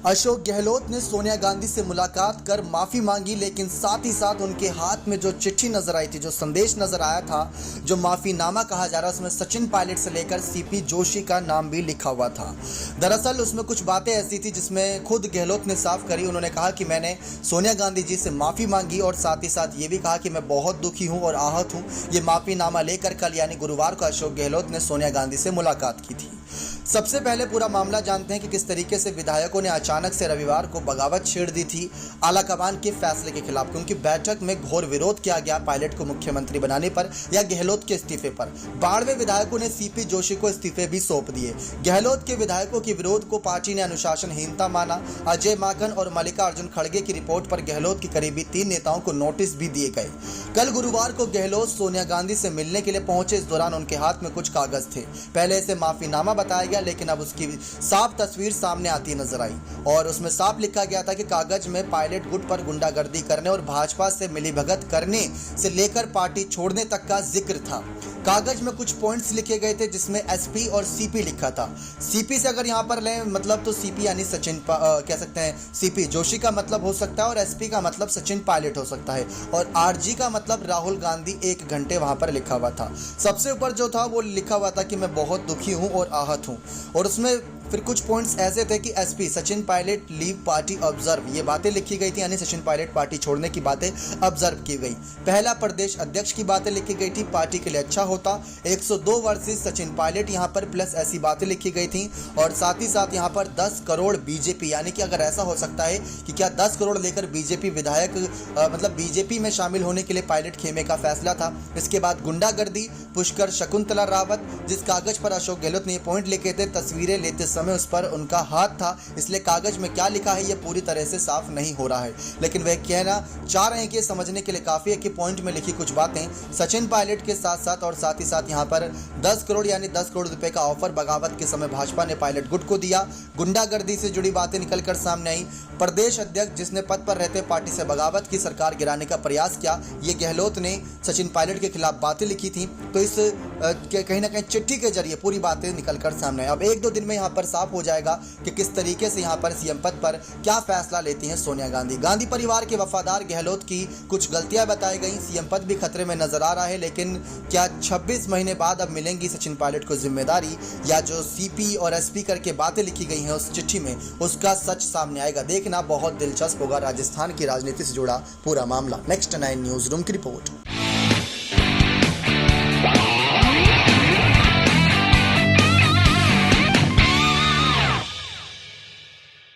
अशोक गहलोत ने सोनिया गांधी से मुलाकात कर माफी मांगी, लेकिन साथ ही साथ उनके हाथ में जो चिट्ठी नजर आई थी, जो संदेश नजर आया था, जो माफीनामा कहा जा रहा है, उसमें सचिन पायलट से लेकर सीपी जोशी का नाम भी लिखा हुआ था। दरअसल उसमें कुछ बातें ऐसी थी जिसमें खुद गहलोत ने साफ करी। उन्होंने कहा कि मैंने सोनिया गांधी जी से माफी मांगी और साथ ही साथ ये भी कहा कि मैं बहुत दुखी हूं और आहत हूं। ये माफीनामा लेकर कल यानी गुरुवार को अशोक गहलोत ने सोनिया गांधी से मुलाकात की थी। सबसे पहले पूरा मामला जानते हैं कि किस तरीके से विधायकों ने अचानक से रविवार को बगावत छेड़ दी थी आलाकमान के फैसले के खिलाफ, क्योंकि बैठक में घोर विरोध किया गया पायलट को मुख्यमंत्री बनाने पर या गहलोत के इस्तीफे पर। 92 विधायकों ने सीपी जोशी को इस्तीफे भी सौंप दिए। गहलोत के विधायकों के विरोध को पार्टी ने अनुशासनहीनता माना। अजय माकन और मल्लिकार्जुन खड़गे की रिपोर्ट पर गहलोत की करीबी 3 नेताओं को नोटिस भी दिए गए। कल गुरुवार को गहलोत सोनिया गांधी से मिलने के लिए पहुंचे। इस दौरान उनके हाथ में कुछ कागज थे। पहले इसे माफीनामा बताया गया, लेकिन अब उसकी साफ तस्वीर सामने आती नजर आई और उसमें साफ लिखा गया था कि कागज में पायलट गुट पर गुंडागर्दी करने और भाजपा से मिलीभगत करने से लेकर पार्टी छोड़ने तक का जिक्र था। कागज में कुछ पॉइंट्स लिखे गए थे जिसमें एसपी और सीपी लिखा था। सीपी से अगर यहाँ पर लें मतलब तो सीपी यानी सचिन कह सकते हैं, सीपी जोशी का मतलब हो सकता है और एसपी का मतलब सचिन पायलट हो सकता है और आरजी का मतलब राहुल गांधी 1 घंटे वहां पर लिखा हुआ था। सबसे ऊपर जो था वो लिखा हुआ था कि मैं बहुत दुखी हूं और आहत हूं और उसमें फिर कुछ पॉइंट्स ऐसे थे कि SP Sachin Pilot leave party observe, ये बातें लिखी गई थी, यानी सचिन पायलट पार्टी छोड़ने की बातें ऑब्जर्व की गई। पहला प्रदेश अध्यक्ष की बातें लिखी गई थी, पार्टी के लिए अच्छा होता। 102 वर्सेस सचिन पायलट यहाँ पर प्लस ऐसी बातें लिखी गई थी और साथ ही साथ यहाँ पर 10 करोड़ बीजेपी, यानी कि अगर ऐसा हो सकता है कि क्या 10 करोड़ लेकर बीजेपी विधायक मतलब बीजेपी में शामिल होने के लिए पायलट खेमे का फैसला था। इसके बाद गुंडागर्दी, पुष्कर शकुंतला रावत, जिस कागज पर अशोक गहलोत ने ये पॉइंट लिखे थे, तस्वीरें लेते समय उस पर उनका हाथ था, इसलिए कागज में क्या लिखा है ये पूरी तरह से साफ नहीं हो रहा है, लेकिन वह कहना चाह रहे हैं कि समझने के लिए काफी है कि पॉइंट में लिखी कुछ बातें सचिन पायलट के साथ साथ और साथ ही साथ यहाँ पर 10 करोड़ यानी 10 करोड़ रुपए का ऑफर बगावत के समय भाजपा ने पायलट गुट को दिया। गुंडागर्दी से जुड़ी बातें निकलकर सामने आई। प्रदेश अध्यक्ष जिसने पद पर रहते पार्टी से बगावत की सरकार गिराने का प्रयास किया, ये गहलोत ने सचिन पायलट के खिलाफ बातें लिखी थी। तो इस कहीं ना कहीं चिट्ठी के जरिए पूरी बातें निकलकर सामने आई। अब 1-2 दिन में यहाँ पर साफ हो जाएगा कि किस तरीके से यहाँ पर सीएम पद पर क्या फैसला लेती हैं सोनिया गांधी। गांधी परिवार के वफादार गहलोत की कुछ गलतियां बताई गई, सीएम पद भी खतरे में नजर आ रहा है, लेकिन क्या 26 महीने बाद अब मिलेंगी सचिन पायलट को जिम्मेदारी, या जो सीपी और एसपी करके बातें लिखी गई हैं उस चिट्ठी में उसका सच सामने आएगा। देखना बहुत दिलचस्प होगा राजस्थान की राजनीति से जुड़ा पूरा मामला। नेक्स्ट 9 न्यूज रूम की रिपोर्ट।